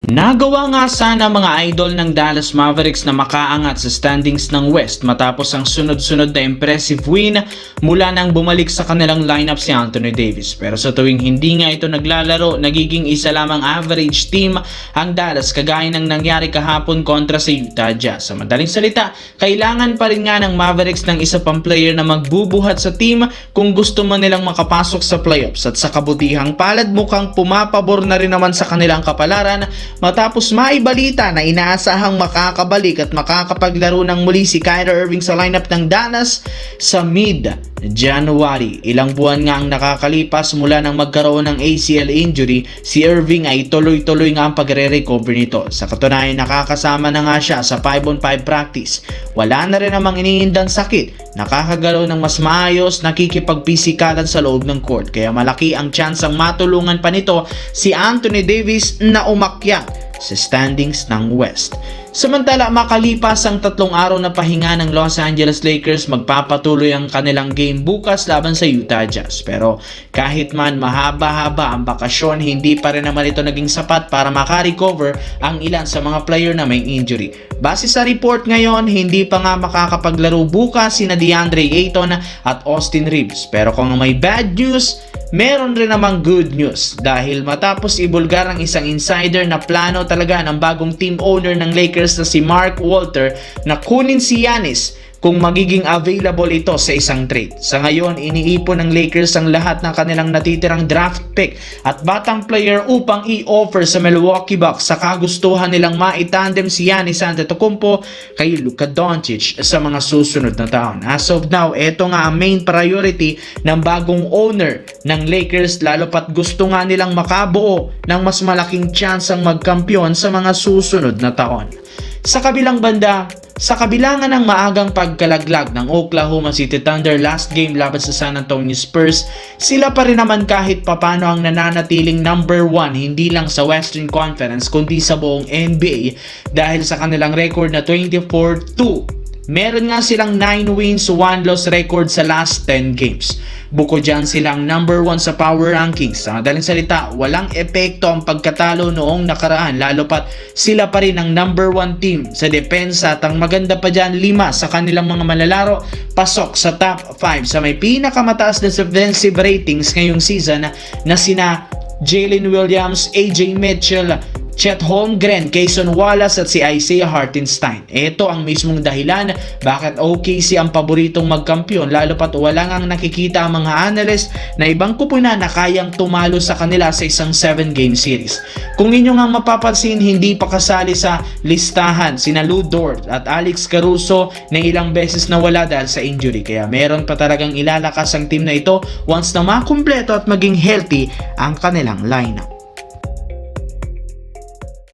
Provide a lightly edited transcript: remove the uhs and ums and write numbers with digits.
Nagawa nga sana mga idol ng Dallas Mavericks na makaangat sa standings ng West matapos ang sunod-sunod na impressive win mula nang bumalik sa kanilang lineup si Anthony Davis. Pero sa tuwing hindi nga ito naglalaro, nagiging isa lamang average team ang Dallas kagaya ng nangyari kahapon kontra sa Utah Jazz. Sa madaling salita, kailangan pa rin nga ng Mavericks ng isa pang player na magbubuhat sa team kung gusto man nilang makapasok sa playoffs. At sa kabutihang palad mukhang pumapabor na rin naman sa kanilang kapalaran matapos maibalita na inaasahang makakabalik at makakapaglaro ng muli si Kyrie Irving sa lineup ng Dallas sa mid-January. Ilang buwan nga ang nakakalipas mula nang magkaroon ng ACL injury, si Irving ay tuloy-tuloy nga ang pagre-recover nito. Sa katunayan, nakakasama na nga siya sa 5-on-5 practice. Wala na rin namang iniindang sakit. Nakakagalaw ng mas maayos, nakikipagpisikalan sa loob ng court. Kaya malaki ang tsansang matulungan pa nito si Anthony Davis na umakyat sa standings ng West. Samantala, makalipas ang 3 araw na pahinga ng Los Angeles Lakers, magpapatuloy ang kanilang game bukas laban sa Utah Jazz. Pero kahit man mahaba-haba ang bakasyon, hindi pa rin naman ito naging sapat para makarecover ang ilan sa mga player na may injury. Base sa report ngayon, hindi pa nga makakapaglaro bukas sina DeAndre Ayton at Austin Reeves. Pero kung may bad news, meron rin namang good news dahil matapos ibulgar ang isang insider na plano talaga ng bagong team owner ng Lakers na si Mark Walter na kunin si Giannis kung magiging available ito sa isang trade. Sa ngayon, iniipon ng Lakers ang lahat ng kanilang natitirang draft pick at batang player upang i-offer sa Milwaukee Bucks sa kagustuhan nilang maitandem si Giannis Antetokounmpo kay Luka Doncic sa mga susunod na taon. As of now, ito nga ang main priority ng bagong owner ng Lakers, lalo pat gusto nga nilang makabuo ng mas malaking tsansang magkampiyon sa mga susunod na taon. Sa kabilang banda, sa kabilangan ng maagang pagkalaglag ng Oklahoma City Thunder last game laban sa San Antonio Spurs, sila pa rin naman kahit papano ang nananatiling number 1 hindi lang sa Western Conference kundi sa buong NBA dahil sa kanilang record na 24-2. Meron nga silang 9 wins, 1 loss record sa last 10 games. Bukod dyan silang number 1 sa power rankings. Sa madaling salita, walang epekto ang pagkatalo noong nakaraan lalo pat sila pa rin ang number 1 team sa depensa at ang maganda pa dyan 5 sa kanilang mga malalaro pasok sa top 5 sa may pinakamataas na defensive ratings ngayong season na sina Jalen Williams, AJ Mitchell, Chet Holmgren, Cason Wallace at si Isaiah Hartenstein. Ito ang mismong dahilan bakit OKC ang paboritong magkampiyon lalo pat wala ngang nakikita ang mga analyst na ibang kupunan na kayang tumalo sa kanila sa isang 7-game series. Kung inyo nga mapapansin, hindi pa kasali sa listahan sina Lou Dort at Alex Caruso na ilang beses nawala dahil sa injury. Kaya meron pa talagang ilalakas ang team na ito once na makumpleto at maging healthy ang kanilang lineup.